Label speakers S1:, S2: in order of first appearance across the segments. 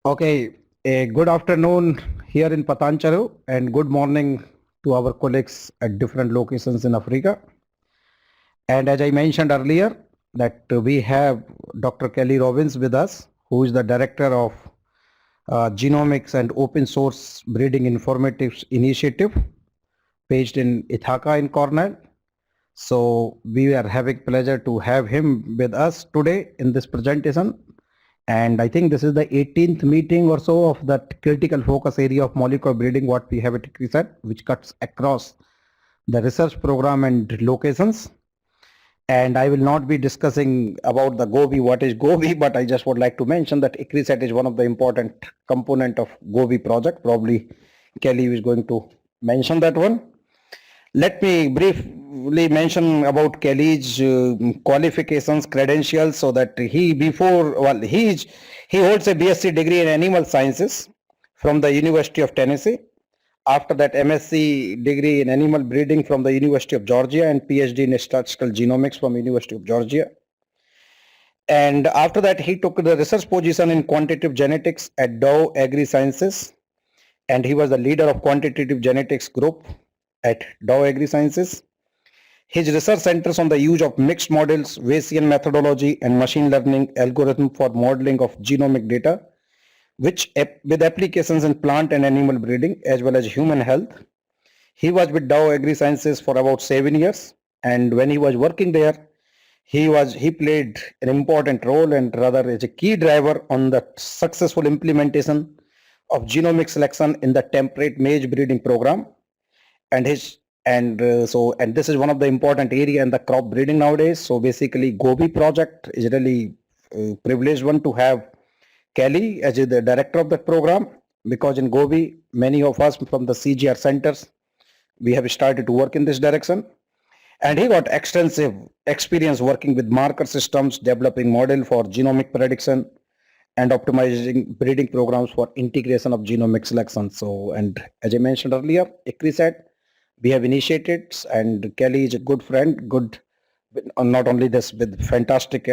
S1: Okay, a good afternoon here in Patancharu and good morning to our colleagues at different locations in Africa. And as I mentioned earlier, that we have Dr. Kelly Robbins with us, who is the director of Genomics and Open Source Breeding Informatics Initiative, based in Ithaca in Cornell. So we are having pleasure to have him with us today in this presentation. And I think this is the 18th meeting or so of that critical focus area of molecular breeding, what we have at CRISAT, which cuts across the research program and locations. And I will not be discussing about the Gobi, what is Gobi, but I just would like to mention that ICRISAT is one of the important component of Gobi project. Probably Kelly is going to mention that one. Let me briefly mention about Kelly's qualifications, credentials, so that he holds a BSc degree in animal sciences from the University of Tennessee. After that, MSc degree in animal breeding from the University of Georgia and PhD in statistical genomics from University of Georgia. And after that, he took the research position in quantitative genetics at Dow Agri Sciences, and he was the leader of quantitative genetics group at Dow Agri Sciences. His research centers on the use of mixed models, Bayesian methodology, and machine learning algorithm for modeling of genomic data, which with applications in plant and animal breeding as well as human health. He was with Dow Agri Sciences for about 7 years, and when he was working there, he played an important role and rather as a key driver on the successful implementation of genomic selection in the temperate maize breeding program. And this is one of the important area in the crop breeding nowadays. So basically Gobi project is really privileged one to have Kelly as the director of that program, because in Gobi many of us from the CGR centers, we have started to work in this direction. And he got extensive experience working with marker systems, developing model for genomic prediction and optimizing breeding programs for integration of genomic selection. So, and as I mentioned earlier, ICRISAT, we have initiated, and Kelly is a good friend, not only this, with fantastic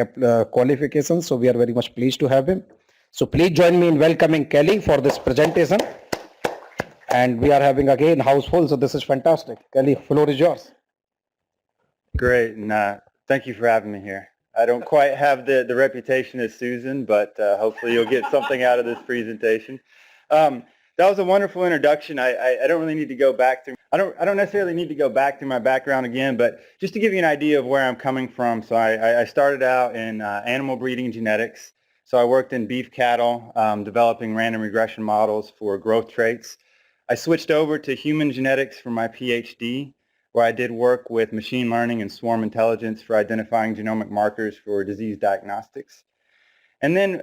S1: qualifications. So we are very much pleased to have him. So please join me in welcoming Kelly for this presentation. And we are having again house full, so this is fantastic. Kelly, floor is yours.
S2: Great, and thank you for having me here. I don't quite have the reputation as Susan, but hopefully you'll get something out of this presentation. That was a wonderful introduction. I don't really need to go back through. I don't necessarily need to go back through my background again, but just to give you an idea of where I'm coming from. So I started out in animal breeding genetics. So I worked in beef cattle, developing random regression models for growth traits. I switched over to human genetics for my PhD, where I did work with machine learning and swarm intelligence for identifying genomic markers for disease diagnostics. And then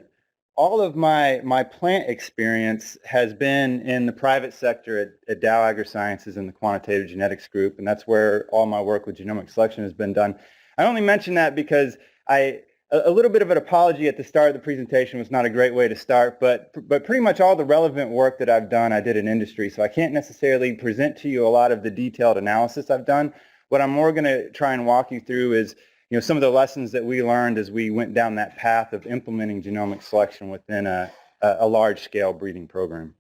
S2: all of my plant experience has been in the private sector at Dow AgriSciences in the quantitative genetics group, and that's where all my work with genomic selection has been done. I only mention that because a little bit of an apology at the start of the presentation was not a great way to start, but pretty much all the relevant work that I've done I did in industry, so I can't necessarily present to you a lot of the detailed analysis I've done. What I'm more going to try and walk you through is some of the lessons that we learned as we went down that path of implementing genomic selection within a large-scale breeding program.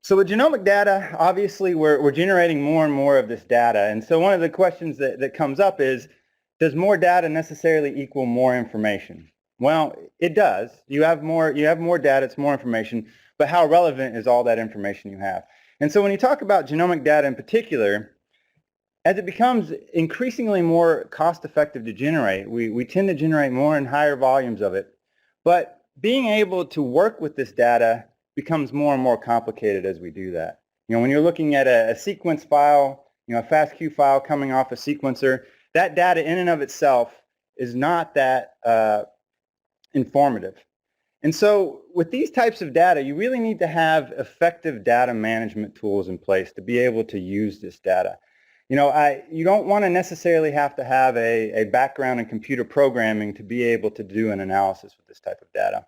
S2: So with genomic data, obviously we're generating more and more of this data. And so one of the questions that comes up is, does more data necessarily equal more information? Well, it does. You have more data, it's more information, but how relevant is all that information you have? And so when you talk about genomic data in particular, as it becomes increasingly more cost-effective to generate, we tend to generate more and higher volumes of it. But being able to work with this data becomes more and more complicated as we do that. When you're looking at a sequence file, a FASTQ file coming off a sequencer, that data in and of itself is not that informative. And so with these types of data, you really need to have effective data management tools in place to be able to use this data. You don't want to necessarily have to have a background in computer programming to be able to do an analysis with this type of data.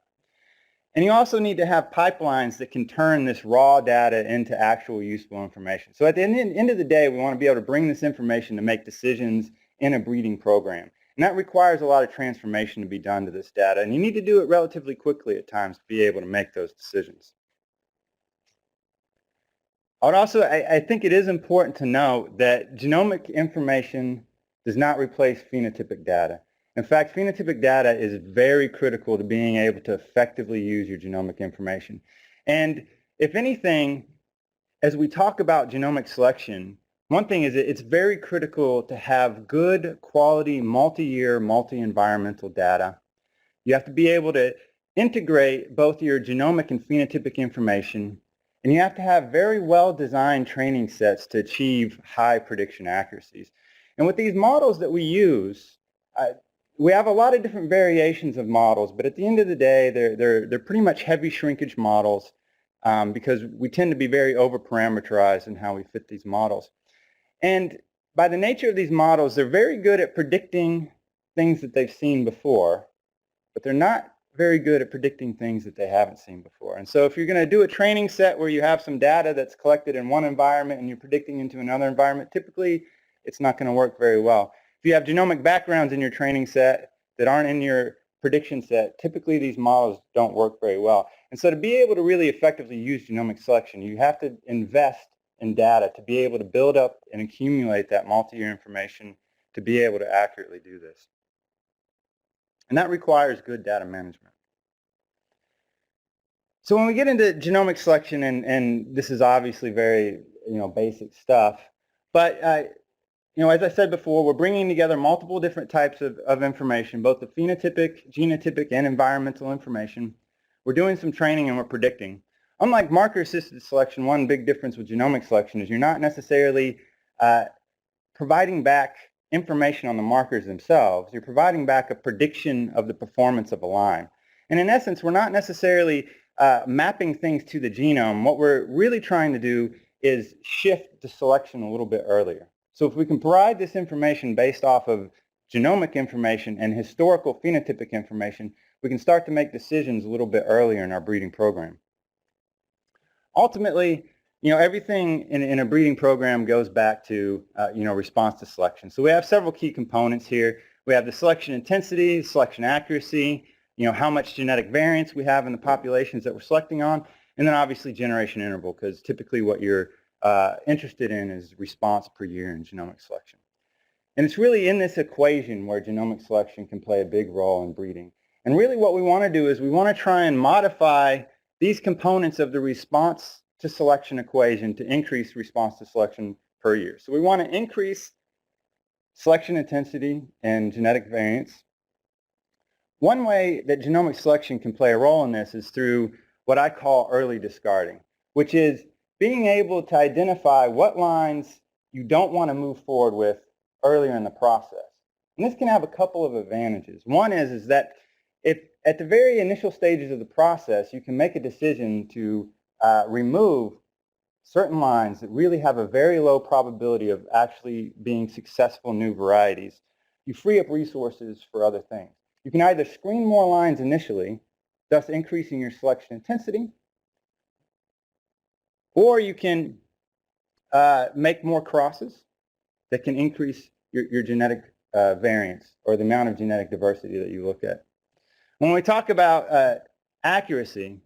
S2: And you also need to have pipelines that can turn this raw data into actual useful information. So at the end of the day, we want to be able to bring this information to make decisions in a breeding program. And that requires a lot of transformation to be done to this data. And you need to do it relatively quickly at times to be able to make those decisions. I think it is important to note that genomic information does not replace phenotypic data. In fact, phenotypic data is very critical to being able to effectively use your genomic information. And if anything, as we talk about genomic selection, one thing is that it's very critical to have good quality multi-year, multi-environmental data. You have to be able to integrate both your genomic and phenotypic information, and you have to have very well-designed training sets to achieve high prediction accuracies. And with these models that we use, we have a lot of different variations of models, but at the end of the day, they're pretty much heavy shrinkage models because we tend to be very over-parameterized in how we fit these models. And by the nature of these models, they're very good at predicting things that they've seen before, but they're not very good at predicting things that they haven't seen before. And so if you're going to do a training set where you have some data that's collected in one environment and you're predicting into another environment, typically it's not going to work very well. If you have genomic backgrounds in your training set that aren't in your prediction set, typically these models don't work very well. And so to be able to really effectively use genomic selection, you have to invest in data to be able to build up and accumulate that multi-year information to be able to accurately do this. And that requires good data management. So when we get into genomic selection, and this is obviously very basic stuff, but as I said before, we're bringing together multiple different types of information, both the phenotypic, genotypic, and environmental information. We're doing some training and we're predicting. Unlike marker-assisted selection, one big difference with genomic selection is you're not necessarily providing back information on the markers themselves. You're providing back a prediction of the performance of a line. And in essence, we're not necessarily mapping things to the genome. What we're really trying to do is shift the selection a little bit earlier. So if we can provide this information based off of genomic information and historical phenotypic information, we can start to make decisions a little bit earlier in our breeding program. Ultimately, everything in a breeding program goes back to, response to selection. So we have several key components here. We have the selection intensity, selection accuracy, how much genetic variance we have in the populations that we're selecting on, and then obviously generation interval, because typically what you're interested in is response per year in genomic selection. And it's really in this equation where genomic selection can play a big role in breeding. And really what we want to do is we want to try and modify these components of the response to selection equation to increase response to selection per year. So we want to increase selection intensity and genetic variance. One way that genomic selection can play a role in this is through what I call early discarding, which is being able to identify what lines you don't want to move forward with earlier in the process. And this can have a couple of advantages. One is that if at the very initial stages of the process, you can make a decision to remove certain lines that really have a very low probability of actually being successful new varieties, you free up resources for other things. You can either screen more lines initially, thus increasing your selection intensity, or you can make more crosses that can increase your genetic variance or the amount of genetic diversity that you look at. When we talk about accuracy,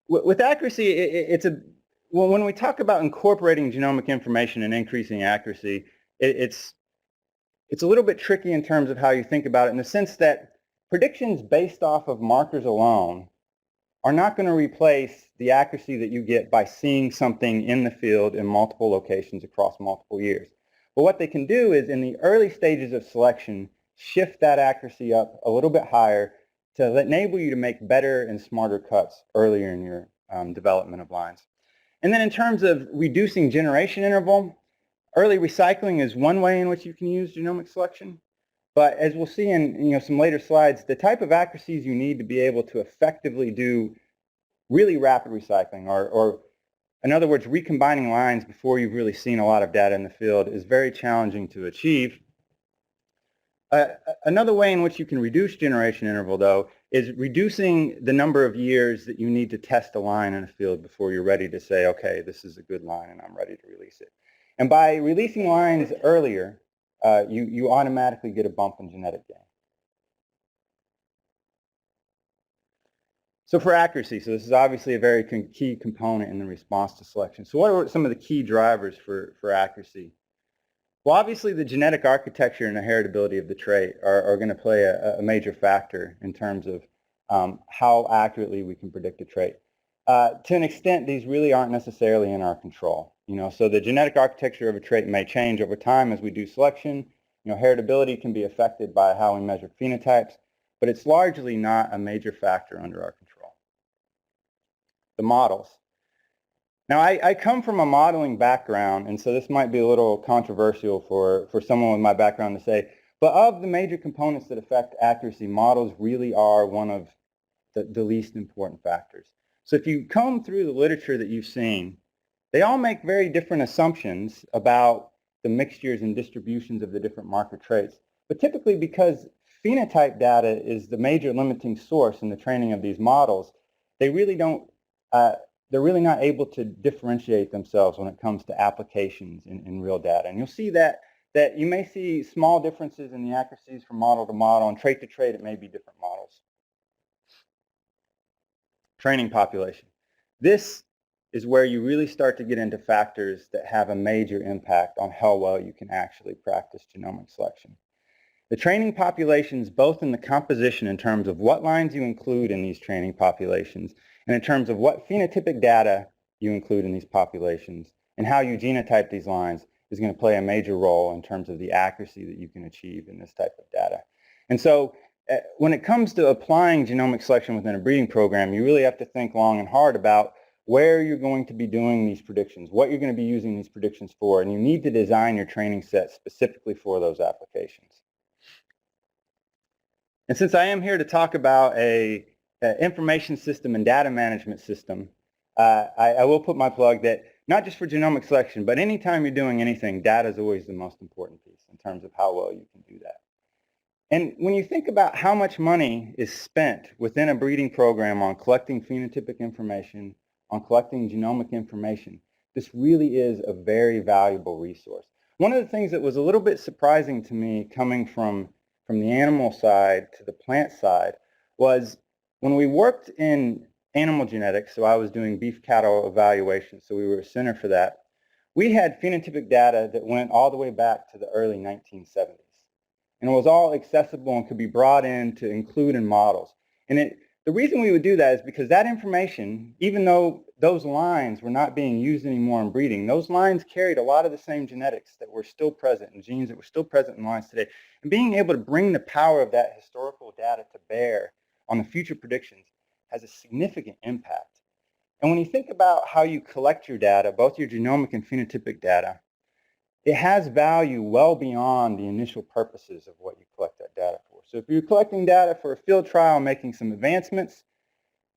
S2: with accuracy, when we talk about incorporating genomic information and increasing accuracy, it's a little bit tricky in terms of how you think about it, in the sense that predictions based off of markers alone are not going to replace the accuracy that you get by seeing something in the field in multiple locations across multiple years. But what they can do is, in the early stages of selection, shift that accuracy up a little bit higher to enable you to make better and smarter cuts earlier in your development of lines. And then in terms of reducing generation interval, early recycling is one way in which you can use genomic selection. But as we'll see in some later slides, the type of accuracies you need to be able to effectively do really rapid recycling, or in other words, recombining lines before you've really seen a lot of data in the field, is very challenging to achieve. Another way in which you can reduce generation interval, though, is reducing the number of years that you need to test a line in a field before you're ready to say, okay, this is a good line and I'm ready to release it. And by releasing lines earlier, you automatically get a bump in genetic gain. So for accuracy, so this is obviously a very key component in the response to selection. So what are some of the key drivers for accuracy? Well, obviously the genetic architecture and the heritability of the trait are going to play a major factor in terms of how accurately we can predict a trait. To an extent, these really aren't necessarily in our control. So the genetic architecture of a trait may change over time as we do selection. Heritability can be affected by how we measure phenotypes, but it's largely not a major factor under our control. The models. Now, I come from a modeling background, and so this might be a little controversial for someone with my background to say, but of the major components that affect accuracy, models really are one of the least important factors. So if you comb through the literature that you've seen, they all make very different assumptions about the mixtures and distributions of the different marker traits. But typically, because phenotype data is the major limiting source in the training of these models, they really don't they're really not able to differentiate themselves when it comes to applications in real data. And you'll see that you may see small differences in the accuracies from model to model, and trait to trait it may be different models. Training population. This is where you really start to get into factors that have a major impact on how well you can actually practice genomic selection. The training populations, both in the composition in terms of what lines you include in these training populations, and in terms of what phenotypic data you include in these populations, and how you genotype these lines, is going to play a major role in terms of the accuracy that you can achieve in this type of data. And so when it comes to applying genomic selection within a breeding program, you really have to think long and hard about where you're going to be doing these predictions, what you're going to be using these predictions for, and you need to design your training set specifically for those applications. And since I am here to talk about an information system and data management system, I will put my plug that not just for genomic selection, but anytime you're doing anything, data is always the most important piece in terms of how well you can do that. And when you think about how much money is spent within a breeding program on collecting phenotypic information, on collecting genomic information, this really is a very valuable resource. One of the things that was a little bit surprising to me coming from the animal side to the plant side was when we worked in animal genetics, so I was doing beef cattle evaluation, so we were a center for that, we had phenotypic data that went all the way back to the early 1970s. And it was all accessible and could be brought in to include in models. And the reason we would do that is because that information, even though those lines were not being used anymore in breeding, those lines carried a lot of the same genetics that were still present and genes that were still present in lines today. And being able to bring the power of that historical data to bear on the future predictions has a significant impact. And when you think about how you collect your data, both your genomic and phenotypic data, it has value well beyond the initial purposes of what you collect that data for. So if you're collecting data for a field trial, making some advancements,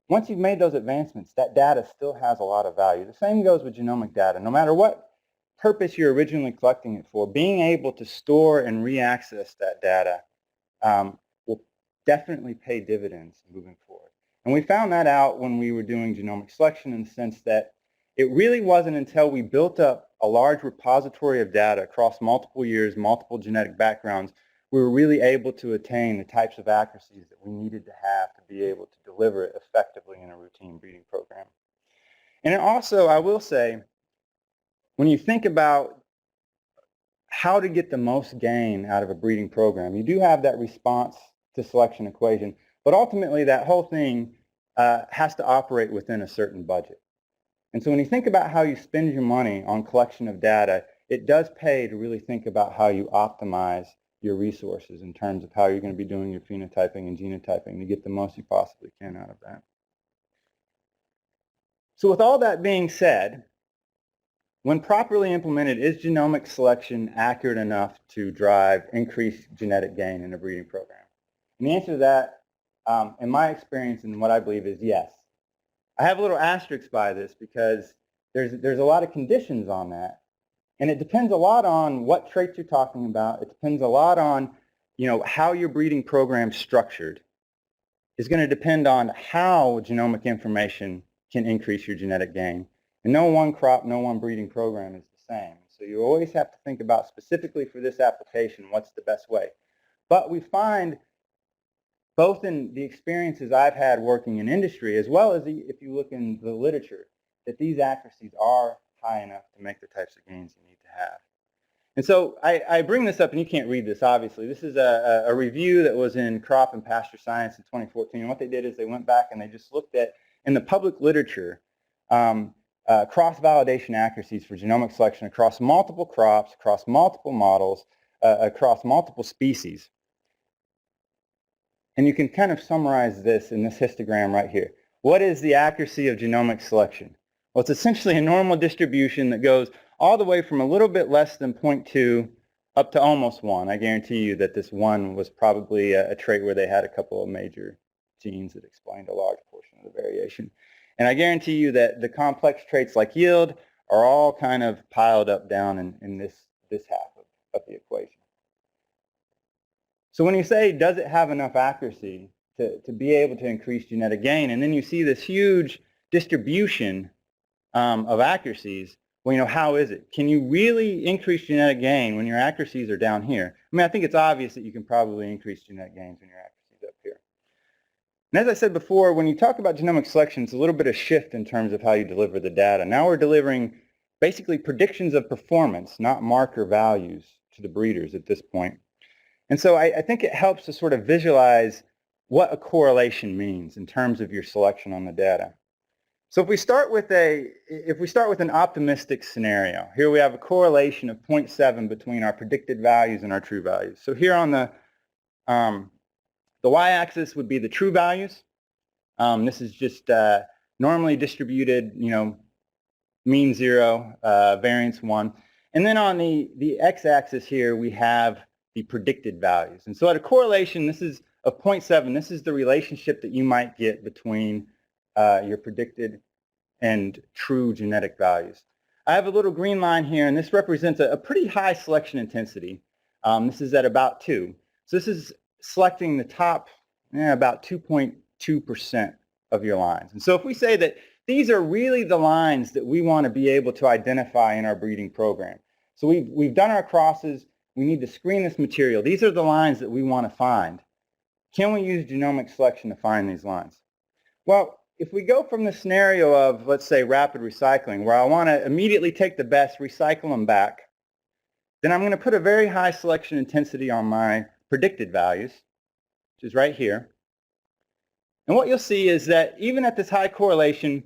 S2: once you've made those advancements, that data still has a lot of value. The same goes with genomic data. No matter what purpose you're originally collecting it for, being able to store and re-access that data will definitely pay dividends moving forward. And we found that out when we were doing genomic selection in the sense that it really wasn't until we built up a large repository of data across multiple years, multiple genetic backgrounds, we were really able to attain the types of accuracies that we needed to have to be able to deliver it effectively in a routine breeding program. And also, I will say, when you think about how to get the most gain out of a breeding program, you do have that response to selection equation, but ultimately that whole thing has to operate within a certain budget. And so when you think about how you spend your money on collection of data, it does pay to really think about how you optimize your resources in terms of how you're going to be doing your phenotyping and genotyping to get the most you possibly can out of that. So with all that being said, when properly implemented, is genomic selection accurate enough to drive increased genetic gain in a breeding program? And the answer to that, in my experience and what I believe, is yes. I have a little asterisk by this because there's a lot of conditions on that, and it depends a lot on what traits you're talking about. It depends a lot on, how your breeding program's structured. It's going to depend on how genomic information can increase your genetic gain. And no one crop, no one breeding program is the same. So you always have to think about specifically for this application, what's the best way. But we find both in the experiences I've had working in industry, as well as if you look in the literature, that these accuracies are high enough to make the types of gains you need to have. And so I bring this up, and you can't read this, obviously. This is a review that was in Crop and Pasture Science in 2014. And what they did is they went back and they just looked at, in the public literature, cross-validation accuracies for genomic selection across multiple crops, across multiple models, across multiple species. And you can kind of summarize this in this histogram right here. What is the accuracy of genomic selection? Well, it's essentially a normal distribution that goes all the way from a little bit less than 0.2 up to almost 1. I guarantee you that this 1 was probably a trait where they had a couple of major genes that explained a large portion of the variation. And I guarantee you that the complex traits like yield are all kind of piled up down in this half of the equation. So when you say, does it have enough accuracy to be able to increase genetic gain, and then you see this huge distribution of accuracies, well, how is it? Can you really increase genetic gain when your accuracies are down here? I mean, I think it's obvious that you can probably increase genetic gains when your accuracies up here. And as I said before, when you talk about genomic selection, it's a little bit of shift in terms of how you deliver the data. Now we're delivering basically predictions of performance, not marker values to the breeders at this point. And so I think it helps to sort of visualize what a correlation means in terms of your selection on the data. So if we start with an optimistic scenario, here we have a correlation of 0.7 between our predicted values and our true values. So here on the y-axis would be the true values. This is just normally distributed, mean 0, variance 1. And then on the x-axis here, we have the predicted values. And so at a correlation, this is of 0.7. This is the relationship that you might get between your predicted and true genetic values. I have a little green line here, and this represents a pretty high selection intensity. This is at about 2. So this is selecting the top about 2.2% of your lines. And so if we say that these are really the lines that we want to be able to identify in our breeding program. So we've done our crosses. We need to screen this material. These are the lines that we want to find. Can we use genomic selection to find these lines? Well, if we go from the scenario of, let's say, rapid recycling, where I want to immediately take the best, recycle them back, then I'm going to put a very high selection intensity on my predicted values, which is right here. And what you'll see is that even at this high correlation,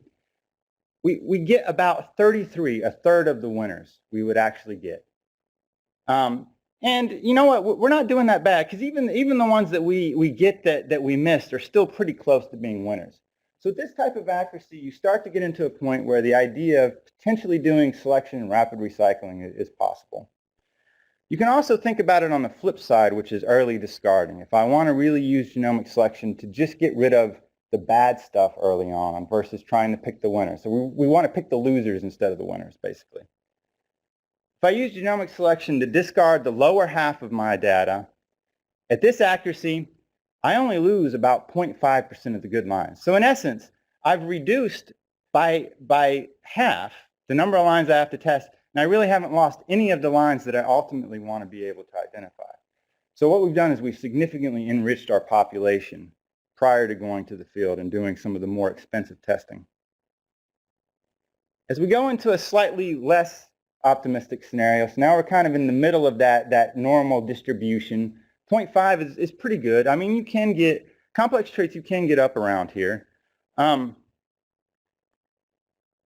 S2: we get about 33, a third of the winners we would actually get. And you know what? We're not doing that bad, because even the ones that we get that we missed are still pretty close to being winners. So at this type of accuracy, you start to get into a point where the idea of potentially doing selection and rapid recycling is possible. You can also think about it on the flip side, which is early discarding. If I want to really use genomic selection to just get rid of the bad stuff early on versus trying to pick the winners. So we want to pick the losers instead of the winners, basically. If I use genomic selection to discard the lower half of my data, at this accuracy, I only lose about 0.5% of the good lines. So in essence, I've reduced by half the number of lines I have to test, and I really haven't lost any of the lines that I ultimately want to be able to identify. So what we've done is we've significantly enriched our population prior to going to the field and doing some of the more expensive testing. As we go into a slightly less optimistic scenario, so now we're kind of in the middle of that normal distribution. 0.5 is pretty good. I mean, you can get complex traits, you can get up around here.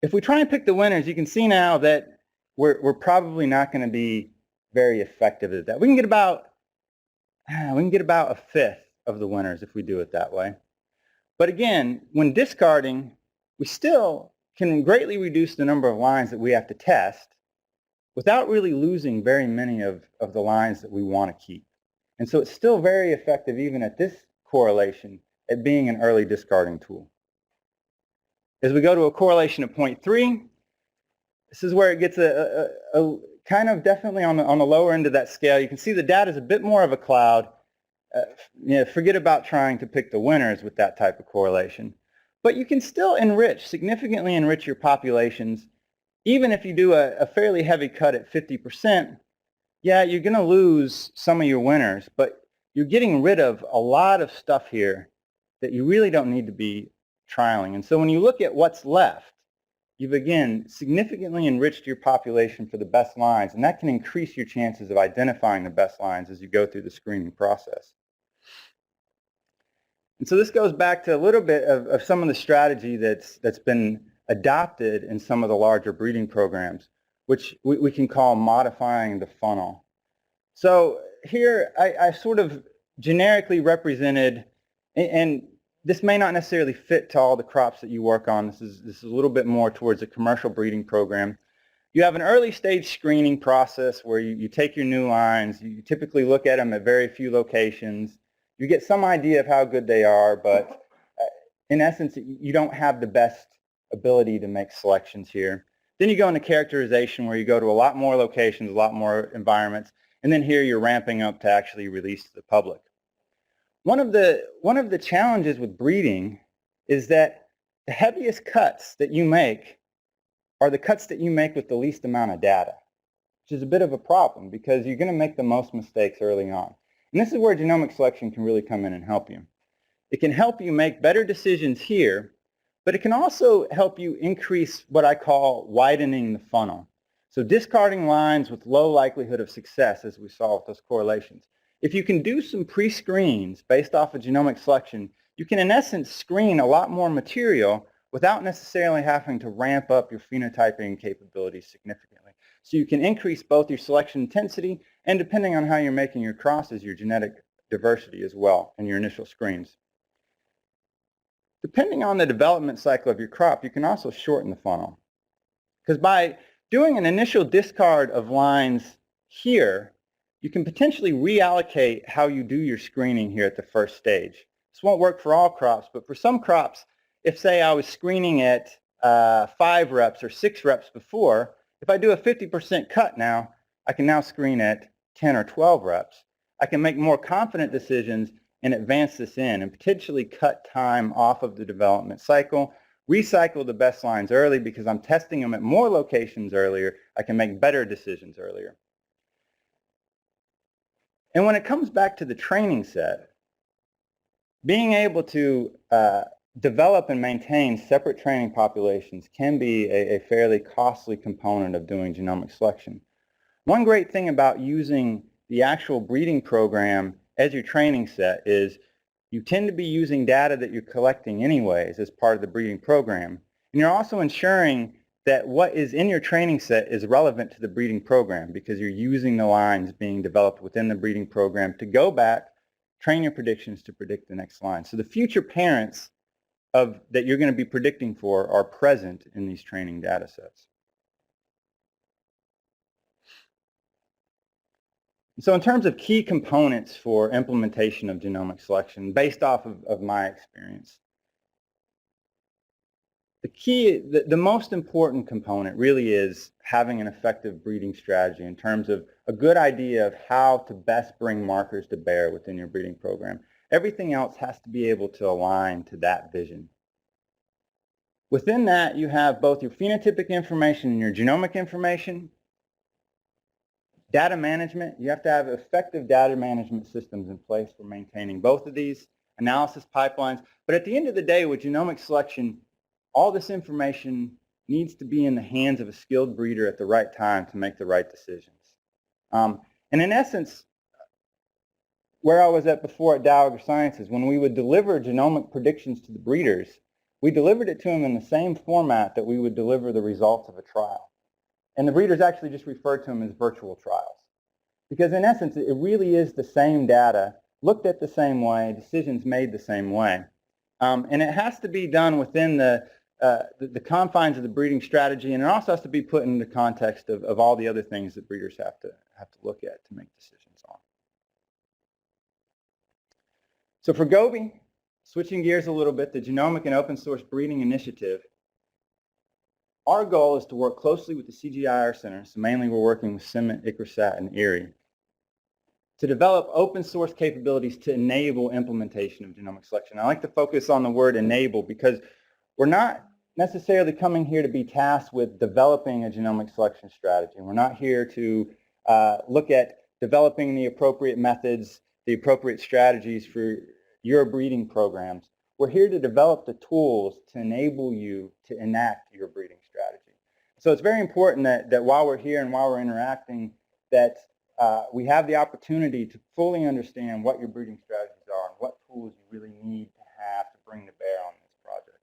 S2: If we try and pick the winners, you can see now that we're probably not going to be very effective at that. We can get about a fifth of the winners if we do it that way. But again, when discarding, we still can greatly reduce the number of lines that we have to test without really losing very many of the lines that we want to keep. And so it's still very effective even at this correlation at being an early discarding tool. As we go to a correlation of 0.3, this is where it gets a kind of definitely on the lower end of that scale. You can see the data is a bit more of a cloud. Forget about trying to pick the winners with that type of correlation. But you can still significantly enrich your populations even if you do a fairly heavy cut at 50%, yeah, you're going to lose some of your winners, but you're getting rid of a lot of stuff here that you really don't need to be trialing. And so when you look at what's left, you've again significantly enriched your population for the best lines, and that can increase your chances of identifying the best lines as you go through the screening process. And so this goes back to a little bit of some of the strategy that's been adopted in some of the larger breeding programs, which we can call modifying the funnel. So here I sort of generically represented, and this may not necessarily fit to all the crops that you work on. This is a little bit more towards a commercial breeding program. You have an early stage screening process where you take your new lines, you typically look at them at very few locations. You get some idea of how good they are, but in essence, you don't have the best ability to make selections here. Then you go into characterization where you go to a lot more locations, a lot more environments, and then here you're ramping up to actually release to the public. One of the challenges with breeding is that the heaviest cuts that you make are the cuts that you make with the least amount of data, which is a bit of a problem because you're going to make the most mistakes early on. And this is where genomic selection can really come in and help you. It can help you make better decisions here, but it can also help you increase what I call widening the funnel. So discarding lines with low likelihood of success, as we saw with those correlations. If you can do some pre-screens based off of genomic selection, you can in essence screen a lot more material without necessarily having to ramp up your phenotyping capabilities significantly. So you can increase both your selection intensity and, depending on how you're making your crosses, your genetic diversity as well in your initial screens. Depending on the development cycle of your crop, you can also shorten the funnel. Because by doing an initial discard of lines here, you can potentially reallocate how you do your screening here at the first stage. This won't work for all crops, but for some crops, if say I was screening at 5 reps or 6 reps before, if I do a 50% cut now, I can now screen at 10 or 12 reps. I can make more confident decisions and advance this in and potentially cut time off of the development cycle, recycle the best lines early because I'm testing them at more locations earlier. I can make better decisions earlier. And when it comes back to the training set, being able to develop and maintain separate training populations can be a fairly costly component of doing genomic selection. One great thing about using the actual breeding program as your training set is you tend to be using data that you're collecting anyways as part of the breeding program. And you're also ensuring that what is in your training set is relevant to the breeding program because you're using the lines being developed within the breeding program to go back, train your predictions to predict the next line. So the future parents that you're going to be predicting for are present in these training data sets. So in terms of key components for implementation of genomic selection, based off of my experience, the most important component really is having an effective breeding strategy in terms of a good idea of how to best bring markers to bear within your breeding program. Everything else has to be able to align to that vision. Within that, you have both your phenotypic information and your genomic information. Data management, you have to have effective data management systems in place for maintaining both of these analysis pipelines. But at the end of the day, with genomic selection, all this information needs to be in the hands of a skilled breeder at the right time to make the right decisions. And in essence, where I was at before at Dow AgriSciences, when we would deliver genomic predictions to the breeders, we delivered it to them in the same format that we would deliver the results of a trial. And the breeders actually just referred to them as virtual trials. Because in essence, it really is the same data, looked at the same way, decisions made the same way. And it has to be done within the confines of the breeding strategy, and it also has to be put in the context of all the other things that breeders have to look at to make decisions on. So for Gobi, switching gears a little bit, the Genomic and Open Source Breeding Initiative, our goal is to work closely with the CGIAR Center, so mainly we're working with CIMMYT, ICRISAT, and IRI, to develop open source capabilities to enable implementation of genomic selection. I like to focus on the word enable because we're not necessarily coming here to be tasked with developing a genomic selection strategy. We're not here to look at developing the appropriate methods, the appropriate strategies for your breeding programs. We're here to develop the tools to enable you to enact your breeding strategy. So it's very important that while we're here and while we're interacting, that we have the opportunity to fully understand what your breeding strategies are and what tools you really need to have to bring to bear on this project.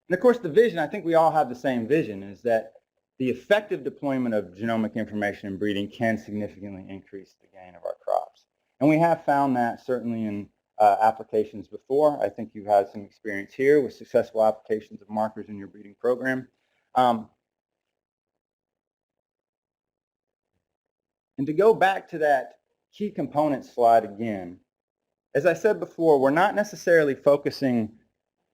S2: And of course the vision, I think we all have the same vision, is that the effective deployment of genomic information in breeding can significantly increase the gain of our crops. And we have found that certainly in applications before. I think you've had some experience here with successful applications of markers in your breeding program. And to go back to that key components slide again, as I said before, we're not necessarily focusing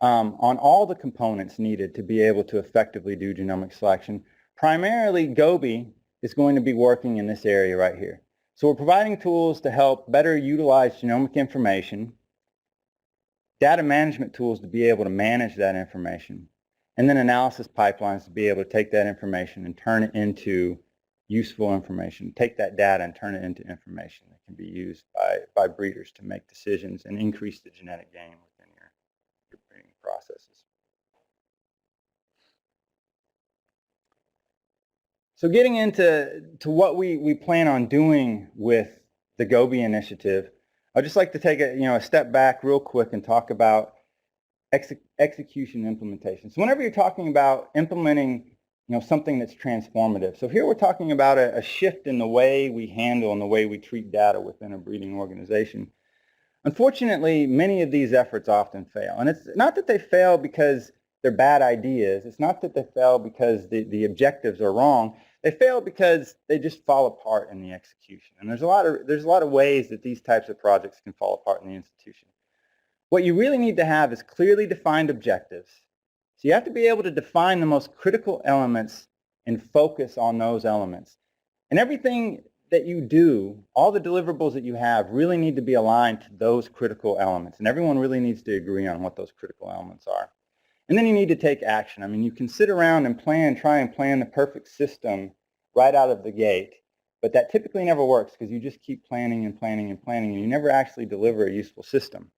S2: on all the components needed to be able to effectively do genomic selection. Primarily, Gobi is going to be working in this area right here. So we're providing tools to help better utilize genomic information, data management tools to be able to manage that information, and then analysis pipelines to be able to take that information and turn it into useful information, take that data and turn it into information that can be used by breeders to make decisions and increase the genetic gain within your breeding processes. So getting into what we plan on doing with the Gobi initiative, I'd just like to take a step back real quick and talk about execution and implementation. So whenever you're talking about implementing something that's transformative. So here we're talking about a shift in the way we handle and the way we treat data within a breeding organization. Unfortunately, many of these efforts often fail. And it's not that they fail because they're bad ideas. It's not that they fail because the objectives are wrong. They fail because they just fall apart in the execution. And there's a lot of ways that these types of projects can fall apart in the institution. What you really need to have is clearly defined objectives. So you have to be able to define the most critical elements and focus on those elements. And everything that you do, all the deliverables that you have really need to be aligned to those critical elements. And everyone really needs to agree on what those critical elements are. And then you need to take action. I mean, you can sit around and try and plan the perfect system right out of the gate, but that typically never works because you just keep planning and planning and planning, and you never actually deliver a useful system.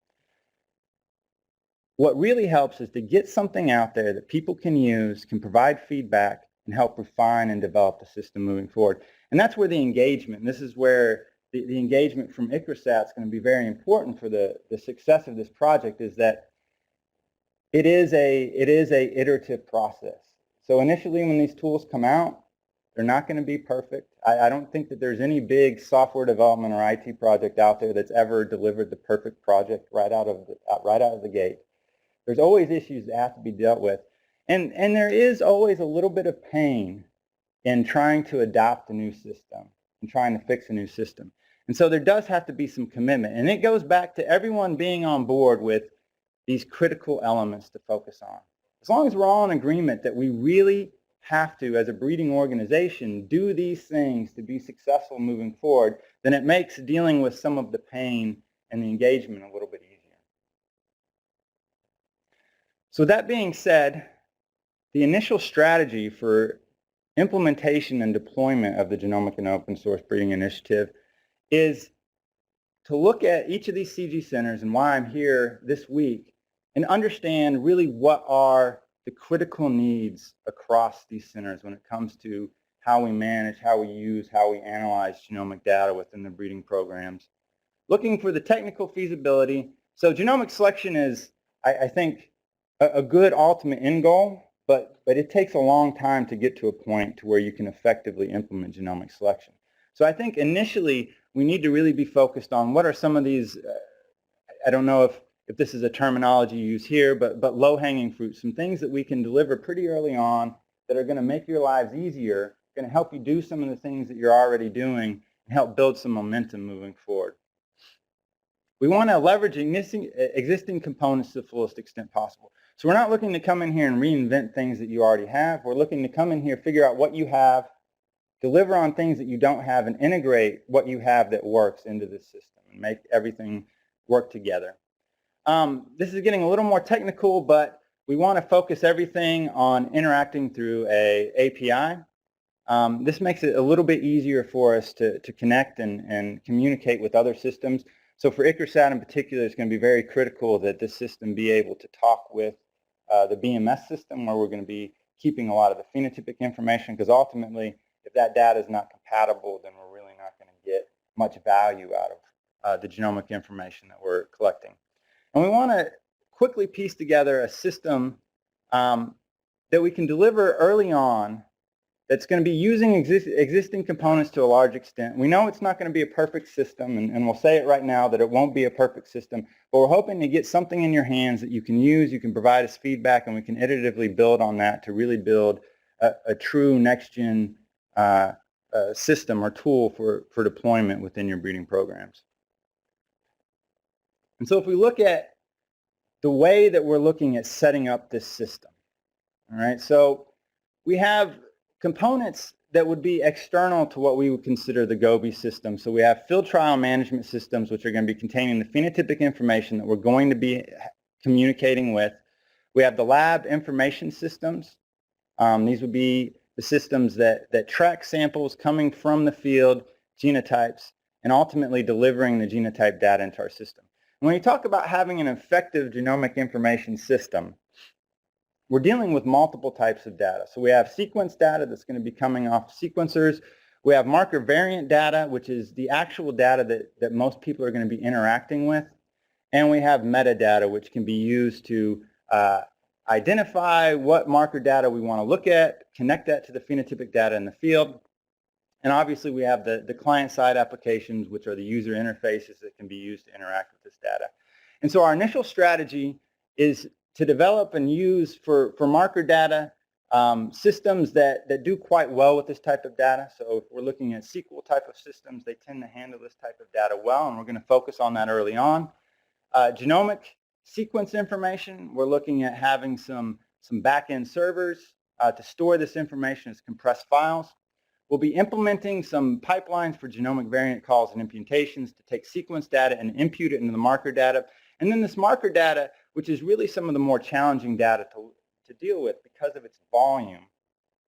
S2: What really helps is to get something out there that people can use, can provide feedback, and help refine and develop the system moving forward. And that's where the engagement, and this is where the engagement from ICRASAT is going to be very important for the success of this project, is that it is a iterative process. So initially when these tools come out, they're not going to be perfect. I don't think that there's any big software development or IT project out there that's ever delivered the perfect project right out of the gate. There's always issues that have to be dealt with. And there is always a little bit of pain in trying to adopt a new system and trying to fix a new system. And so there does have to be some commitment. And it goes back to everyone being on board with these critical elements to focus on. As long as we're all in agreement that we really have to, as a breeding organization, do these things to be successful moving forward, then it makes dealing with some of the pain and the engagement a little bit easier. So that being said, the initial strategy for implementation and deployment of the Genomic and Open Source Breeding Initiative is to look at each of these CG centers and why I'm here this week and understand really what are the critical needs across these centers when it comes to how we manage, how we use, how we analyze genomic data within the breeding programs. Looking for the technical feasibility. So genomic selection is, I think, a good ultimate end goal, but it takes a long time to get to a point to where you can effectively implement genomic selection. So I think initially we need to really be focused on what are some of these, I don't know if this is a terminology used here, but low-hanging fruit, some things that we can deliver pretty early on that are going to make your lives easier, going to help you do some of the things that you're already doing and help build some momentum moving forward. We want to leverage existing components to the fullest extent possible. So we're not looking to come in here and reinvent things that you already have. We're looking to come in here, figure out what you have, deliver on things that you don't have, and integrate what you have that works into this system and make everything work together. This is getting a little more technical, but we want to focus everything on interacting through a API. This makes it a little bit easier for us to connect and communicate with other systems. So for ICRSAT in particular, it's going to be very critical that this system be able to talk with the BMS system, where we're going to be keeping a lot of the phenotypic information, because ultimately, if that data is not compatible, then we're really not going to get much value out of the genomic information that we're collecting. And we want to quickly piece together a system that we can deliver early on that's going to be using existing components to a large extent. We know it's not going to be a perfect system, and we'll say it right now that it won't be a perfect system, but we're hoping to get something in your hands that you can use, you can provide us feedback, and we can iteratively build on that to really build a true next-gen system or tool for deployment within your breeding programs. And so if we look at the way that we're looking at setting up this system, all right, so we have components that would be external to what we would consider the GOBI system. So we have field trial management systems, which are going to be containing the phenotypic information that we're going to be communicating with. We have the lab information systems. These would be the systems that track samples coming from the field, genotypes, and ultimately delivering the genotype data into our system. And when you talk about having an effective genomic information system, we're dealing with multiple types of data. So we have sequence data that's going to be coming off sequencers. We have marker variant data, which is the actual data that most people are going to be interacting with. And we have metadata, which can be used to identify what marker data we want to look at, connect that to the phenotypic data in the field. And obviously we have the client-side applications, which are the user interfaces that can be used to interact with this data. And so our initial strategy is to develop and use for marker data systems that do quite well with this type of data. So if we're looking at SQL type of systems, they tend to handle this type of data well, and we're going to focus on that early on. Genomic sequence information, we're looking at having some back-end servers to store this information as compressed files. We'll be implementing some pipelines for genomic variant calls and imputations to take sequence data and impute it into the marker data. And then this marker data, which is really some of the more challenging data to deal with because of its volume,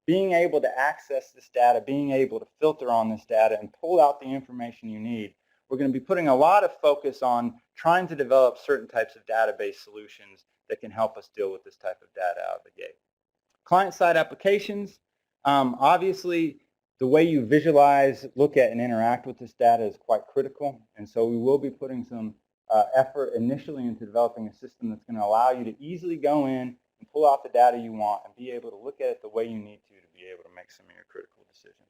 S2: being able to access this data, being able to filter on this data and pull out the information you need, we're going to be putting a lot of focus on trying to develop certain types of database solutions that can help us deal with this type of data out of the gate. Client-side applications, obviously, the way you visualize, look at, and interact with this data is quite critical, and so we will be putting some effort initially into developing a system that's going to allow you to easily go in and pull out the data you want and be able to look at it the way you need to be able to make some of your critical decisions.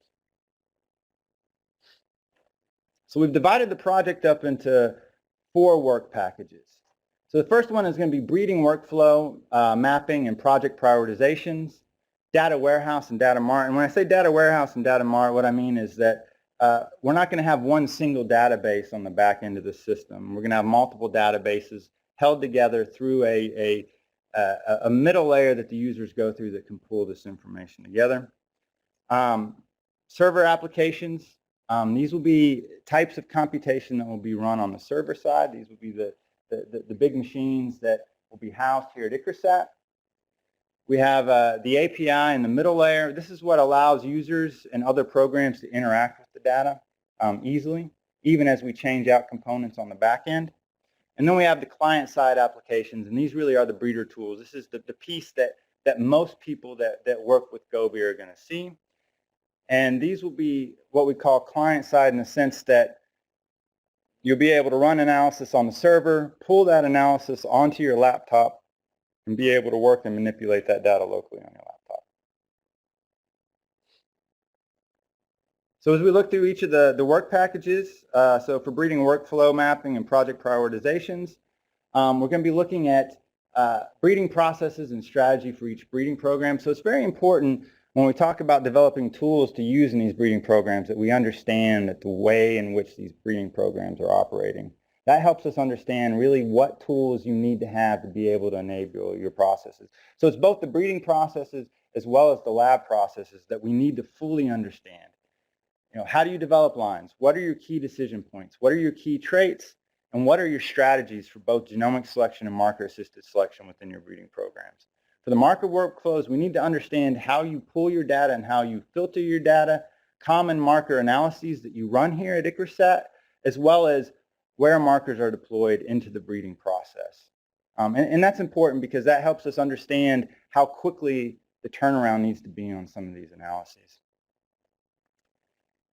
S2: So we've divided the project up into 4 work packages. So the first one is going to be breeding workflow, mapping, and project prioritizations, data warehouse, and data mart. And when I say data warehouse and data mart, what I mean is that we're not going to have one single database on the back end of the system. We're going to have multiple databases held together through a middle layer that the users go through that can pull this information together. Server applications. These will be types of computation that will be run on the server side. These will be the big machines that will be housed here at ICRSAT. We have the API in the middle layer. This is what allows users and other programs to interact with the data easily, even as we change out components on the back end. And then we have the client-side applications, and these really are the breeder tools. This is the piece that most people that work with GOBI are going to see. And these will be what we call client-side in the sense that you'll be able to run analysis on the server, pull that analysis onto your laptop, and be able to work and manipulate that data locally on your laptop. So as we look through each of the work packages, so for breeding workflow mapping and project prioritizations, we're going to be looking at breeding processes and strategy for each breeding program. So it's very important when we talk about developing tools to use in these breeding programs that we understand that the way in which these breeding programs are operating. That helps us understand really what tools you need to have to be able to enable your processes. So it's both the breeding processes as well as the lab processes that we need to fully understand. You know, how do you develop lines? What are your key decision points? What are your key traits? And what are your strategies for both genomic selection and marker-assisted selection within your breeding programs? For the marker workflows, we need to understand how you pull your data and how you filter your data, common marker analyses that you run here at ICRISAT, as well as where markers are deployed into the breeding process. And that's important because that helps us understand how quickly the turnaround needs to be on some of these analyses.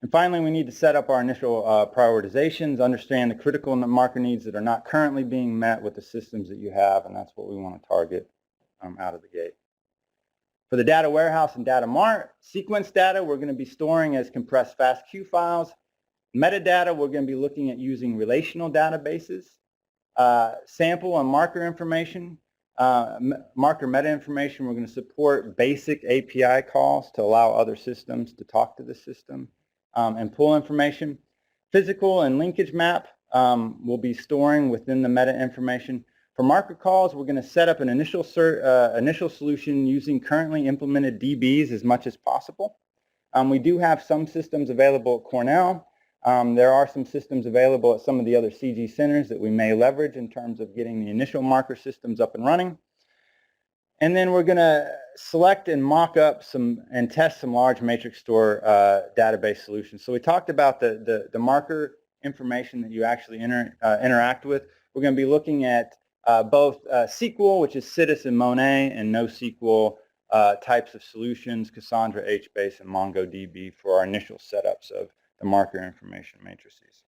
S2: And finally, we need to set up our initial prioritizations, understand the critical marker needs that are not currently being met with the systems that you have, and that's what we want to target out of the gate. For the data warehouse and data mart, sequence data we're going to be storing as compressed FASTQ files. Metadata, we're going to be looking at using relational databases. Sample and marker information, marker meta information, we're going to support basic API calls to allow other systems to talk to the system and pull information. Physical and linkage map we'll be storing within the meta information. For marker calls, we're going to set up an initial solution using currently implemented DBs as much as possible. We do have some systems available at Cornell. There are some systems available at some of the other CG centers that we may leverage in terms of getting the initial marker systems up and running. And then we're going to select and mock up some and test some large matrix store database solutions. So we talked about the marker information that you actually interact with. We're going to be looking at both SQL, which is Citus and Monet, and NoSQL types of solutions, Cassandra, HBase, and MongoDB for our initial setups of the marker information matrices.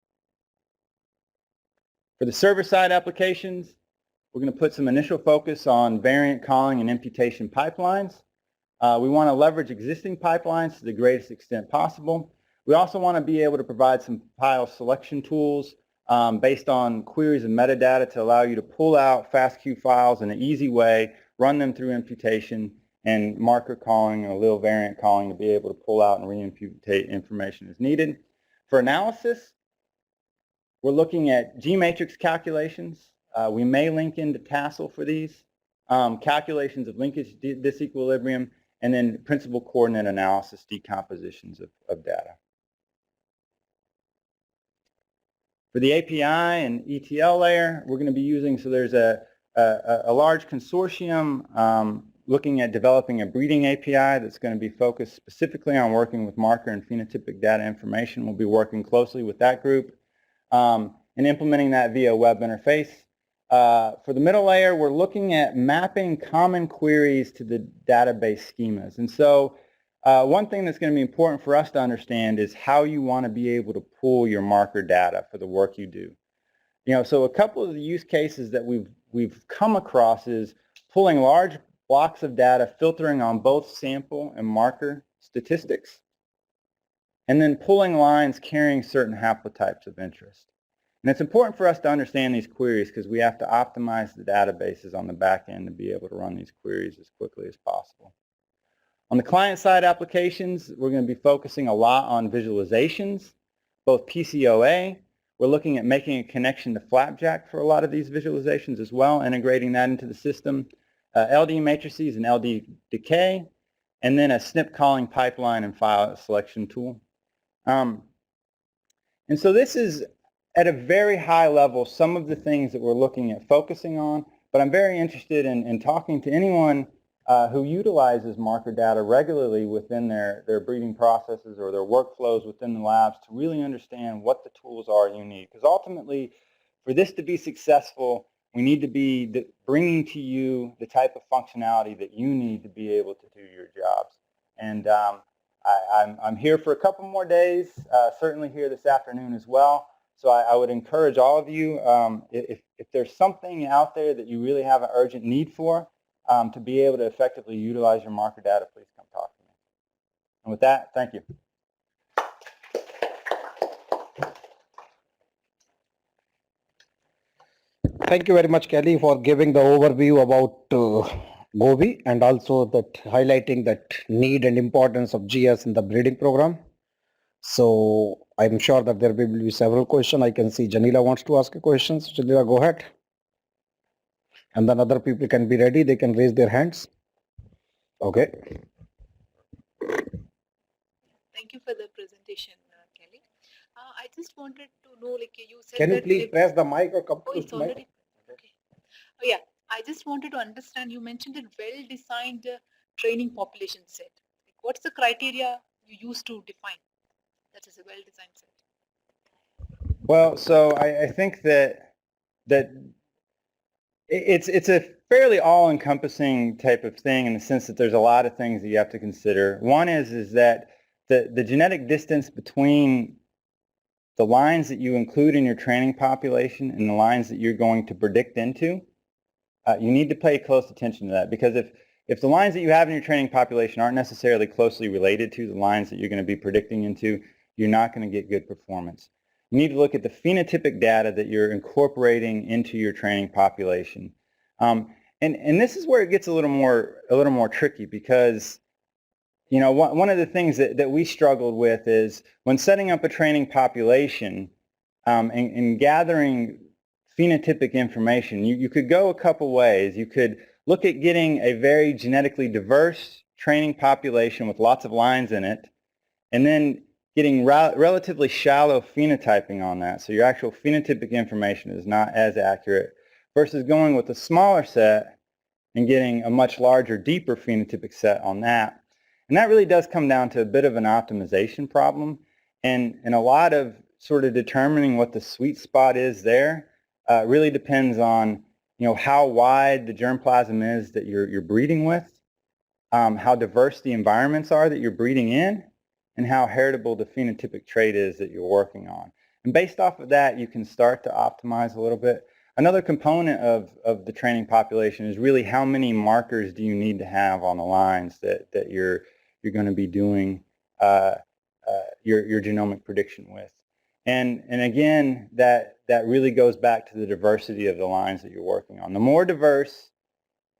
S2: For the server-side applications, we're going to put some initial focus on variant calling and imputation pipelines. We want to leverage existing pipelines to the greatest extent possible. We also want to be able to provide some file selection tools based on queries and metadata to allow you to pull out FASTQ files in an easy way, run them through imputation, and marker calling or little variant calling to be able to pull out and re-imputate information as needed. For analysis, we're looking at G-matrix calculations. We may link into Tassel for these, calculations of linkage disequilibrium, and then principal coordinate analysis decompositions of data. For the API and ETL layer, we're going to be using, so there's a large consortium looking at developing a breeding API that's going to be focused specifically on working with marker and phenotypic data information. We'll be working closely with that group and implementing that via a web interface. For the middle layer, we're looking at mapping common queries to the database schemas. And so one thing that's going to be important for us to understand is how you want to be able to pull your marker data for the work you do. You know, so a couple of the use cases that we've come across is pulling large blocks of data, filtering on both sample and marker statistics, and then pulling lines carrying certain haplotypes of interest. And it's important for us to understand these queries because we have to optimize the databases on the back end to be able to run these queries as quickly as possible. On the client-side applications, we're going to be focusing a lot on visualizations, both PCOA. We're looking at making a connection to Flapjack for a lot of these visualizations as well, integrating that into the system. LD matrices and LD decay, and then a SNP calling pipeline and file selection tool. And so this is, at a very high level, some of the things that we're looking at focusing on, but I'm very interested in talking to anyone who utilizes marker data regularly within their breeding processes or their workflows within the labs to really understand what the tools are you need. Because ultimately, for this to be successful, we need to be bringing to you the type of functionality that you need to be able to do your jobs. And I'm here for a couple more days, certainly here this afternoon as well. So I would encourage all of you, if there's something out there that you really have an urgent need for, to be able to effectively utilize your marker data, please come talk to me. And with that, thank you.
S1: Thank you very much, Kelly, for giving the overview about GOBI and also that highlighting that need and importance of GS in the breeding program. So I'm sure that there will be several questions. I can see Janila wants to ask a question. So Janila, go ahead. And then other people can be ready. They can raise their hands. Okay.
S3: Thank you for the presentation, Kelly. I just wanted to know, like you said,
S1: Can you please press the mic or come
S3: oh,
S1: to
S3: it's
S1: the mic?
S3: already okay. Oh yeah. I just wanted to understand, you mentioned a well-designed training population set. Like, what's the criteria you use to define that is a well-designed set?
S2: Well, so I think that it's a fairly all-encompassing type of thing in the sense that there's a lot of things that you have to consider. One is that the genetic distance between the lines that you include in your training population and the lines that you're going to predict into, you need to pay close attention to that, because if the lines that you have in your training population aren't necessarily closely related to the lines that you're going to be predicting into, you're not going to get good performance. You need to look at the phenotypic data that you're incorporating into your training population. And this is where it gets a little more tricky, because one of the things that we struggled with is when setting up a training population and gathering phenotypic information, you could go a couple ways. You could look at getting a very genetically diverse training population with lots of lines in it, and then getting relatively shallow phenotyping on that, so your actual phenotypic information is not as accurate, versus going with a smaller set and getting a much larger, deeper phenotypic set on that. And that really does come down to a bit of an optimization problem, and a lot of sort of determining what the sweet spot is there really depends on how wide the germplasm is that you're breeding with, how diverse the environments are that you're breeding in, and how heritable the phenotypic trait is that you're working on. And based off of that, you can start to optimize a little bit. Another component of the training population is really how many markers do you need to have on the lines that you're going to be doing your genomic prediction with. And again, that really goes back to the diversity of the lines that you're working on. The more diverse,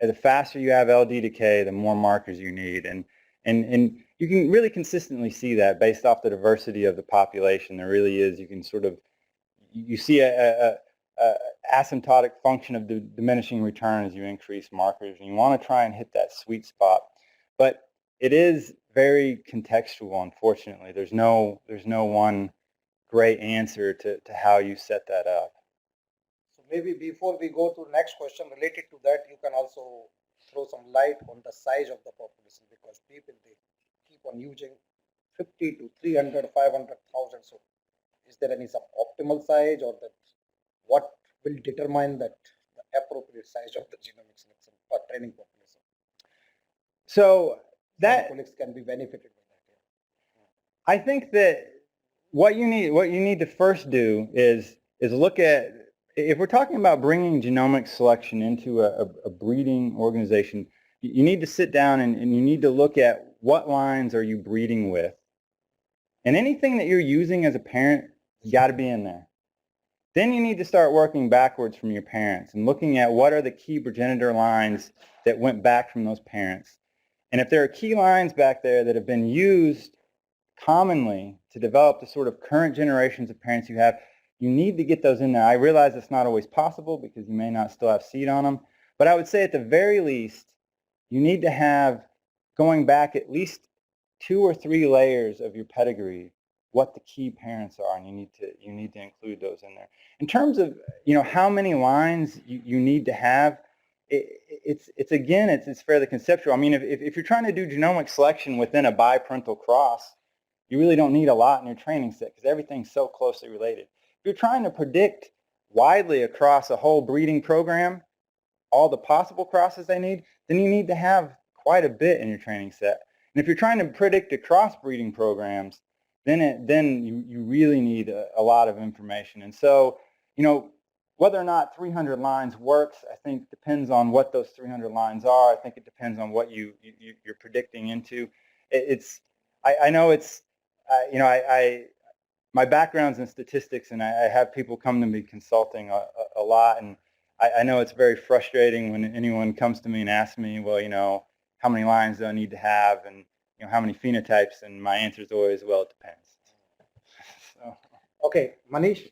S2: the faster you have LD decay, the more markers you need. And you can really consistently see that based off the diversity of the population. There really is. You can sort of, you see a asymptotic function of the diminishing return as you increase markers, and you want to try and hit that sweet spot. But it is very contextual, unfortunately. There's no one great answer to how you set that up.
S1: So maybe before we go to the next question related to that, you can also throw some light on the size of the population, because people, they keep on using 50 to 300, 500,000. So is there any some optimal size, or that what will determine that the appropriate size of the genomic selection for training population?
S2: So
S1: that colleagues can be benefited by that.
S2: I think that what you need to first do is look at, if we're talking about bringing genomic selection into a breeding organization, you need to sit down and you need to look at what lines are you breeding with. And anything that you're using as a parent has got to be in there. Then you need to start working backwards from your parents and looking at what are the key progenitor lines that went back from those parents. And if there are key lines back there that have been used commonly to develop the sort of current generations of parents you have, you need to get those in there. I realize it's not always possible because you may not still have seed on them, but I would say at the very least, you need to have, going back at least 2 or 3 layers of your pedigree, what the key parents are, and you need to include those in there. In terms of how many lines you need to have, it's fairly conceptual. I mean, if you're trying to do genomic selection within a biparental cross, you really don't need a lot in your training set because everything's so closely related. If you're trying to predict widely across a whole breeding program all the possible crosses they need, then you need to have quite a bit in your training set. And if you're trying to predict across breeding programs, then you really need a lot of information. And so, whether or not 300 lines works, I think depends on what those 300 lines are. I think it depends on what you're predicting into. I know it's, my background's in statistics, and I have people come to me consulting a lot, and I know it's very frustrating when anyone comes to me and asks me, well, how many lines do I need to have, and how many phenotypes, and my answer is always, well, it depends. So.
S1: Okay, Manish.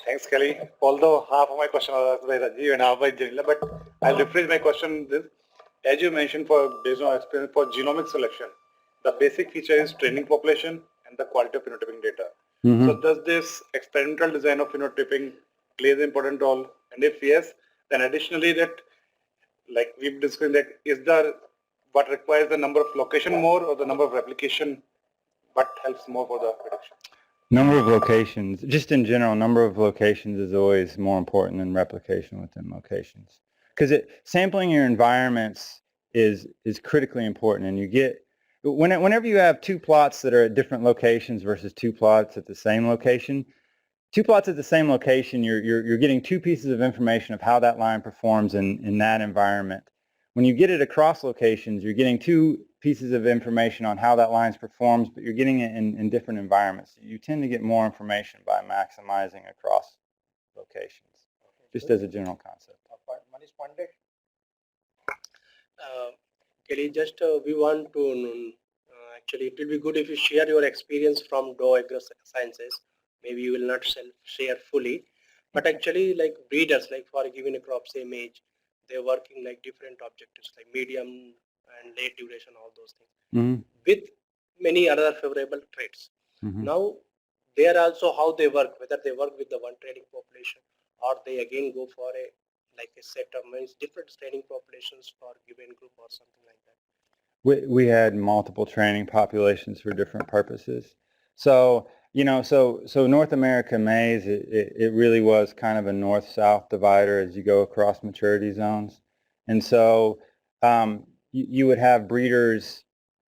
S4: Thanks, Kelly. Although half of my question was asked by Rajiv and half by Janila, but I'll rephrase my question. As you mentioned, based on experience for genomic selection, the basic feature is training population and the quality of phenotyping data. Mm-hmm. So does this experimental design of phenotyping plays an important role? And if yes, Then additionally that, like we've discussed, that is there what requires the number of location more or the number of replication, what helps more for the prediction?
S2: Number of locations, just in general, number of locations is always more important than replication within locations. Because sampling your environments is critically important, and you get, whenever you have two plots that are at different locations versus two plots at the same location, two plots at the same location, you're getting two pieces of information of how that line performs in that environment. When you get it across locations, you're getting two pieces of information on how that line performs, but you're getting it in different environments. You tend to get more information by maximizing across locations, just as a general concept.
S5: Kelly, just we want to actually it will be good if you share your experience from Dow Agro Sciences. Maybe you will not share fully, but actually like breeders, like for giving a crop same age, they're working like different objectives like medium and late duration, all those things, with many other favorable traits. Now they are also how they work, whether they work with the one training population or they again go for a like a set of means different training populations for given group or something like that.
S2: We had multiple training populations for different purposes. So, so North America maize, it really was kind of a north-south divider as you go across maturity zones. And so you would have breeders,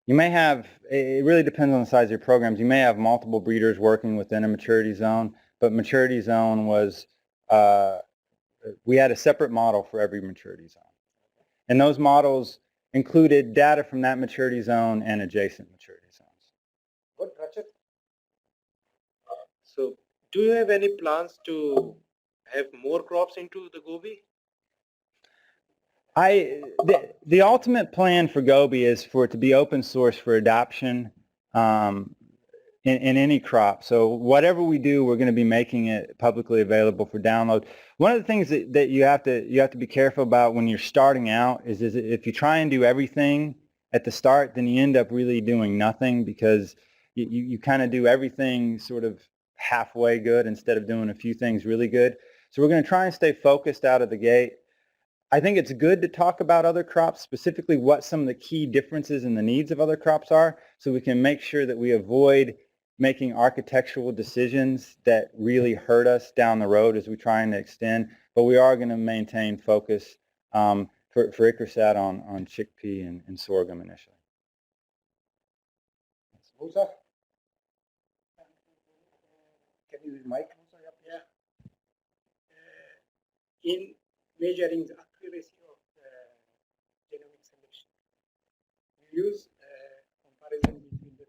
S2: you may have, it really depends on the size of your programs, you may have multiple breeders working within a maturity zone, but maturity zone was, we had a separate model for every maturity zone. And those models included data from that maturity zone and adjacent maturity zones.
S5: Good, Rachit. So, do you have any plans to have more crops into the Gobi?
S2: The ultimate plan for Gobi is for it to be open source for adoption in any crop. So whatever we do, we're going to be making it publicly available for download. One of the things that you have to be careful about when you're starting out is if you try and do everything at the start, then you end up really doing nothing because you kind of do everything sort of halfway good instead of doing a few things really good. So we're going to try and stay focused out of the gate. I think it's good to talk about other crops, specifically what some of the key differences in the needs of other crops are, so we can make sure that we avoid making architectural decisions that really hurt us down the road as we try and extend. But we are going to maintain focus for ICRISAT on chickpea and sorghum initially.
S1: Musa? Can you use mic?
S5: Yeah. In measuring the accuracy of genomic selection, we use comparison between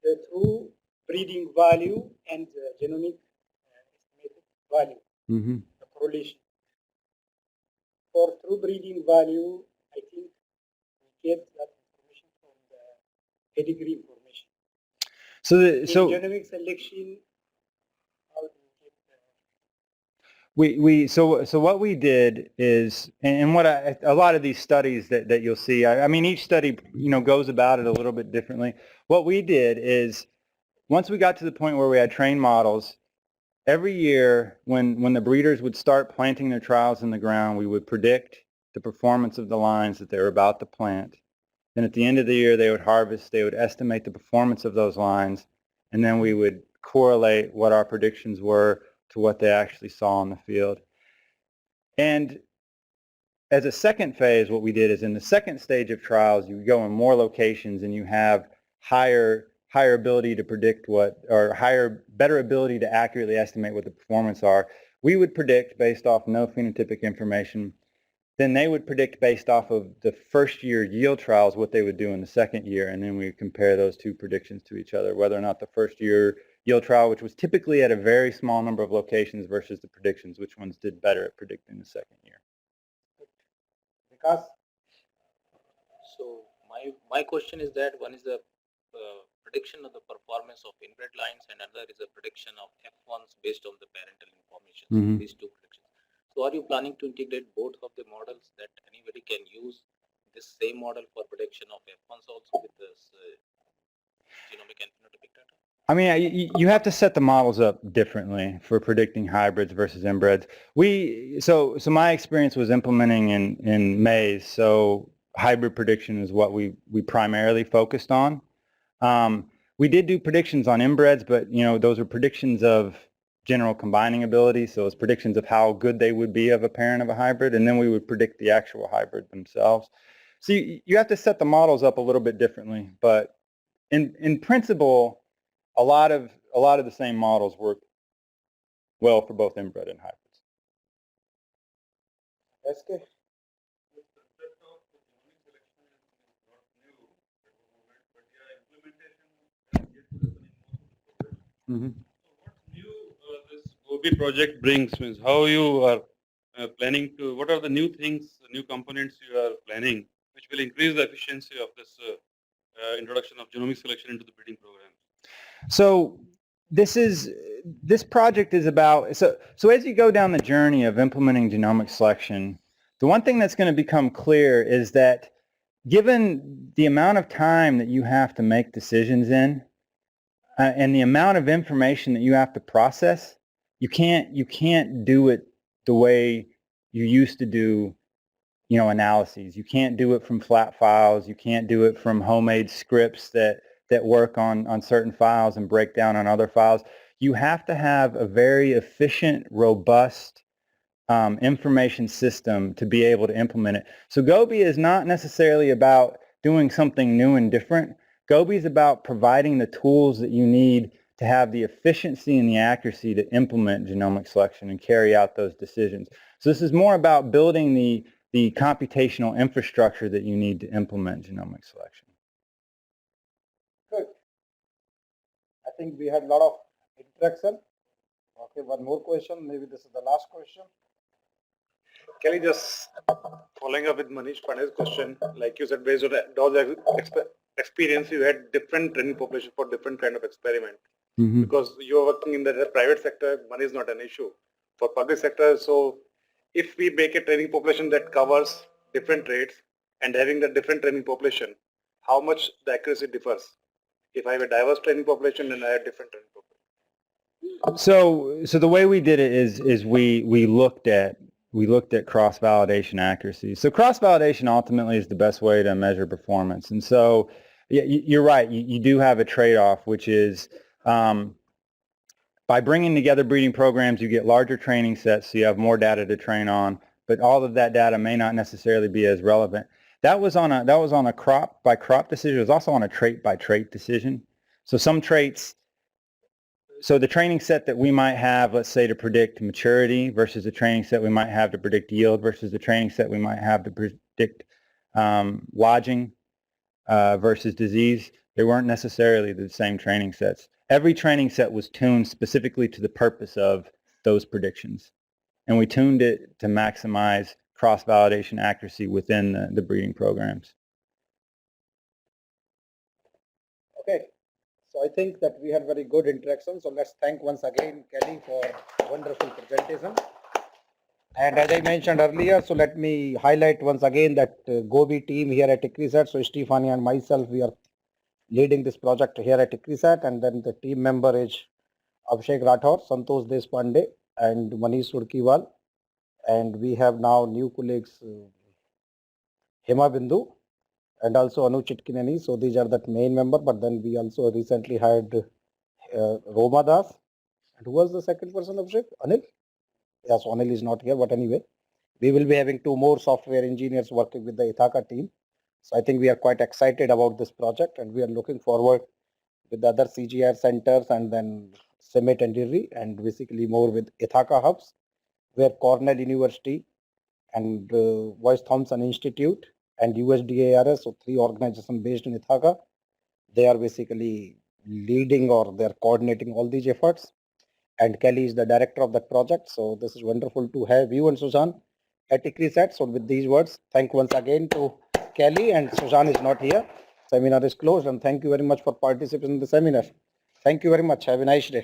S5: the true breeding value and the genomic estimated value, the correlation. For true breeding value, I think we get that information from the pedigree information.
S2: So
S5: in genomic selection, how do you get
S2: So what we did is, and what a lot of these studies that you'll see, I mean, each study, goes about it a little bit differently. What we did is, once we got to the point where we had trained models, every year when the breeders would start planting their trials in the ground, we would predict the performance of the lines that they were about to plant. Then at the end of the year, they would harvest, they would estimate the performance of those lines, and then we would correlate what our predictions were to what they actually saw in the field. And as a second phase, what we did is in the second stage of trials, you go in more locations and you have higher ability to predict better ability to accurately estimate what the performance are. We would predict based off no phenotypic information. Then they would predict based off of the first year yield trials what they would do in the second year, and then we would compare those two predictions to each other, whether or not the first year yield trial, which was typically at a very small number of locations versus the predictions, which ones did better at predicting the second year.
S1: Because
S6: so my question is that one is the prediction of the performance of inbred lines and another is a prediction of F1s based on the parental information. So these two predictions. So are you planning to integrate both of the models that anybody can use this same model for prediction of F1s also with this genomic and phenotypic data?
S2: I mean, you have to set the models up differently for predicting hybrids versus inbreds. So my experience was implementing in maize. So hybrid prediction is what we primarily focused on. We did do predictions on inbreds, but those were predictions of general combining ability. So it's predictions of how good they would be of a parent of a hybrid, and then we would predict the actual hybrid themselves. So you have to set the models up a little bit differently, but in principle, a lot of the same models work well for both inbred and hybrids.
S1: SK?
S2: Mm-hmm.
S7: What new this Gobi project brings means how you are planning to, what are the new things, the new components you are planning, which will increase the efficiency of this introduction of genomic selection into the breeding program?
S2: So this project is about, so as you go down the journey of implementing genomic selection, the one thing that's going to become clear is that given the amount of time that you have to make decisions in, and the amount of information that you have to process, you can't do it the way you used to do, analyses. You can't do it from flat files. You can't do it from homemade scripts that work on certain files and break down on other files. You have to have a very efficient, robust information system to be able to implement it. So Gobi is not necessarily about doing something new and different. Gobi is about providing the tools that you need to have the efficiency and the accuracy to implement genomic selection and carry out those decisions. So this is more about building the computational infrastructure that you need to implement genomic selection.
S1: Good. I think we had a lot of interaction. Okay, one more question. Maybe this is the last question.
S4: Kelly, just following up with Manish Pandey's question, like you said, based on those experience, you had different training population for different kind of experiment.
S2: Mm-hmm.
S4: Because you're working in the private sector, money is not an issue. For public sector, so if we make a training population that covers different traits and having the different training population, how much the accuracy differs? If I have a diverse training population and I have different training population.
S2: So the way we did it is we looked at cross-validation accuracy. So cross-validation ultimately is the best way to measure performance. And so yeah, you're right. You do have a trade-off, which is by bringing together breeding programs, you get larger training sets, so you have more data to train on. But all of that data may not necessarily be as relevant. That was on a crop by crop decision. It was also on a trait by trait decision. So some traits. So the training set that we might have, let's say, to predict maturity versus the training set we might have to predict yield versus the training set we might have to predict lodging versus disease, they weren't necessarily the same training sets. Every training set was tuned specifically to the purpose of those predictions. And we tuned it to maximize cross-validation accuracy within the breeding programs.
S1: Okay. So I think that we had very good interaction. So let's thank once again Kelly for wonderful presentation. And as I mentioned earlier, so let me highlight once again that Gobi team here at ICRISAT. So Stefania and myself, we are leading this project here at ICRISAT, and then the team member is Abhishek Rathore, Santosh Deshpande, and Manish Surkiwal. And we have now new colleagues, Hema Bindu and also Anu Chitkineni. So these are the main member, but then we also recently hired Roma Das. And who was the second person, Abhishek? Anil? Yes, Anil is not here, but anyway, we will be having 2 more software engineers working with the Ithaca team. So I think we are quite excited about this project, and we are looking forward with the other CGR centers and then Summit and Dirri, and basically more with Ithaca hubs, where Cornell University and Voice Thompson Institute and USDARS, so 3 organizations based in Ithaca, they are basically leading or they are coordinating all these efforts. And Kelly is the director of that project. So this is wonderful to have you and Susan at ICRISAT. So with these words, thank once again to Kelly, and Susan is not here. Seminar is closed, and thank you very much for participating in the seminar. Thank you very much. Have a nice day.